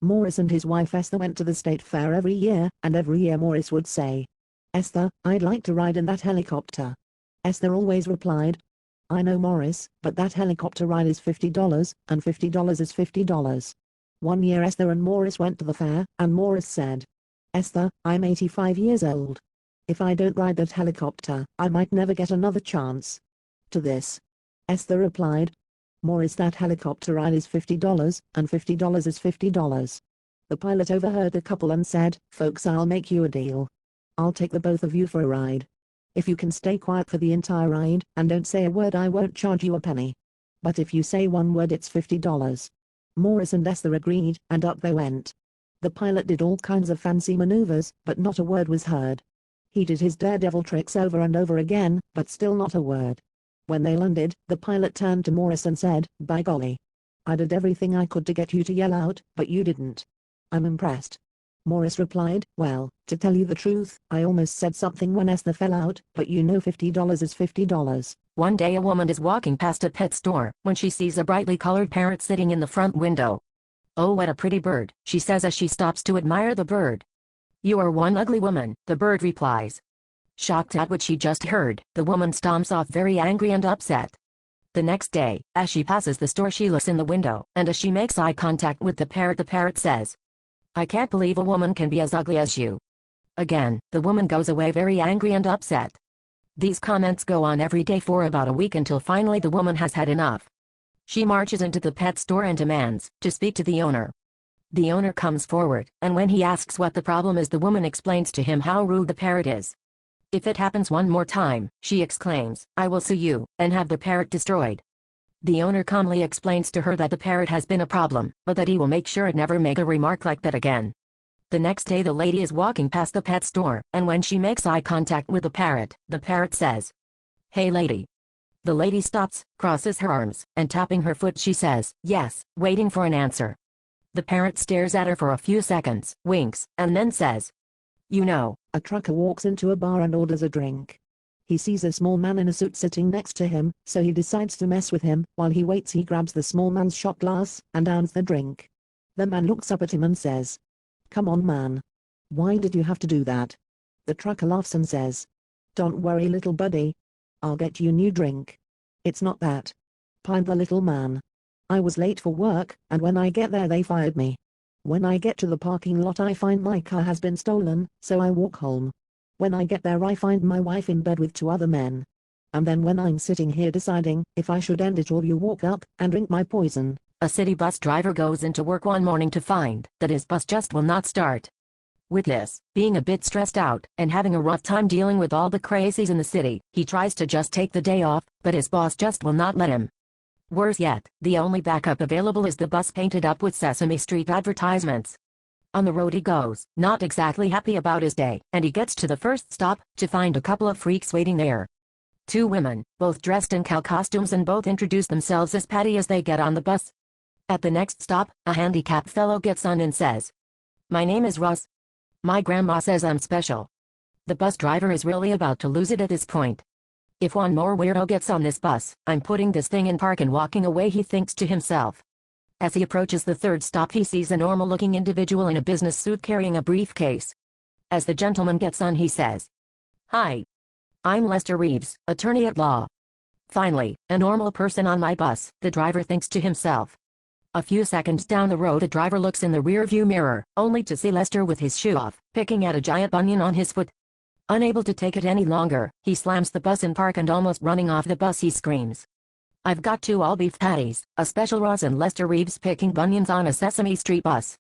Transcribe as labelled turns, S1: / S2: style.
S1: Morris and his wife Esther went to the state fair every year, and every year Morris would say, "Esther, I'd like to ride in that helicopter." Esther always replied, "I know, Morris, but that helicopter ride is $50, and $50 is $50. One year Esther and Morris went to the fair, and Morris said, "Esther, I'm 85 years old. If I don't ride that helicopter, I might never get another chance." To this, Esther replied, "Morris, that helicopter ride is $50, and $50 is $50. The pilot overheard the couple and said, "Folks, I'll make you a deal. I'll take the both of you for a ride. If you can stay quiet for the entire ride, and don't say a word, I won't charge you a penny. But if you say one word, it's $50. Morris and Esther agreed, and up they went. The pilot did all kinds of fancy maneuvers, but not a word was heard. He did his daredevil tricks over and over again, but still not a word. When they landed, the pilot turned to Morris and said, "By golly. I did everything I could to get you to yell out, but you didn't. I'm impressed." Morris replied, "Well, to tell you the truth, I almost said something when Esther fell out, but you know $50 is $50.
S2: One day a woman is walking past a pet store when she sees a brightly colored parrot sitting in the front window. "Oh, what a pretty bird," she says as she stops to admire the bird. "You are one ugly woman," the bird replies. Shocked at what she just heard, the woman stomps off very angry and upset. The next day, as she passes the store, she looks in the window, and as she makes eye contact with the parrot says, "I can't believe a woman can be as ugly as you." Again, the woman goes away very angry and upset. These comments go on every day for about a week until finally the woman has had enough. She marches into the pet store and demands to speak to the owner. The owner comes forward, and when he asks what the problem is, the woman explains to him how rude the parrot is. "If it happens one more time," she exclaims, "I will sue you, and have the parrot destroyed." The owner calmly explains to her that the parrot has been a problem, but that he will make sure it never make a remark like that again. The next day the lady is walking past the pet store, and when she makes eye contact with the parrot says, "Hey lady." The lady stops, crosses her arms, and tapping her foot she says, "Yes," waiting for an answer. The parrot stares at her for a few seconds, winks, and then says, "You know."
S1: A trucker walks into a bar and orders a drink. He sees a small man in a suit sitting next to him, so he decides to mess with him. While he waits, he grabs the small man's shot glass and downs the drink. The man looks up at him and says, "Come on, man. Why did you have to do that?" The trucker laughs and says, "Don't worry, little buddy. I'll get you a new drink. It's not that," pined the little man. "I was late for work, and when I get there they fired me. When I get to the parking lot I find my car has been stolen, so I walk home. When I get there I find my wife in bed with two other men. And then when I'm sitting here deciding if I should end it all, you walk up and drink my poison."
S2: A city bus driver goes into work one morning to find that his bus just will not start. With this, being a bit stressed out, and having a rough time dealing with all the crazies in the city, he tries to just take the day off, but his boss just will not let him. Worse yet, the only backup available is the bus painted up with Sesame Street advertisements. On the road he goes, not exactly happy about his day, and he gets to the first stop, to find a couple of freaks waiting there. Two women, both dressed in cow costumes, and both introduce themselves as Patty as they get on the bus. At the next stop, a handicapped fellow gets on and says, "My name is Russ. My grandma says I'm special." The bus driver is really about to lose it at this point. "If one more weirdo gets on this bus, I'm putting this thing in park and walking away," he thinks to himself. As he approaches the third stop he sees a normal-looking individual in a business suit carrying a briefcase. As the gentleman gets on he says, "Hi. I'm Lester Reeves, attorney at law." Finally, a normal person on my bus, the driver thinks to himself. A few seconds down the road the driver looks in the rearview mirror, only to see Lester with his shoe off, picking at a giant bunion on his foot. Unable to take it any longer, he slams the bus in park and almost running off the bus he screams, "I've got two all-beef patties, a special Ross and Lester Reeves picking bunions on a Sesame Street bus."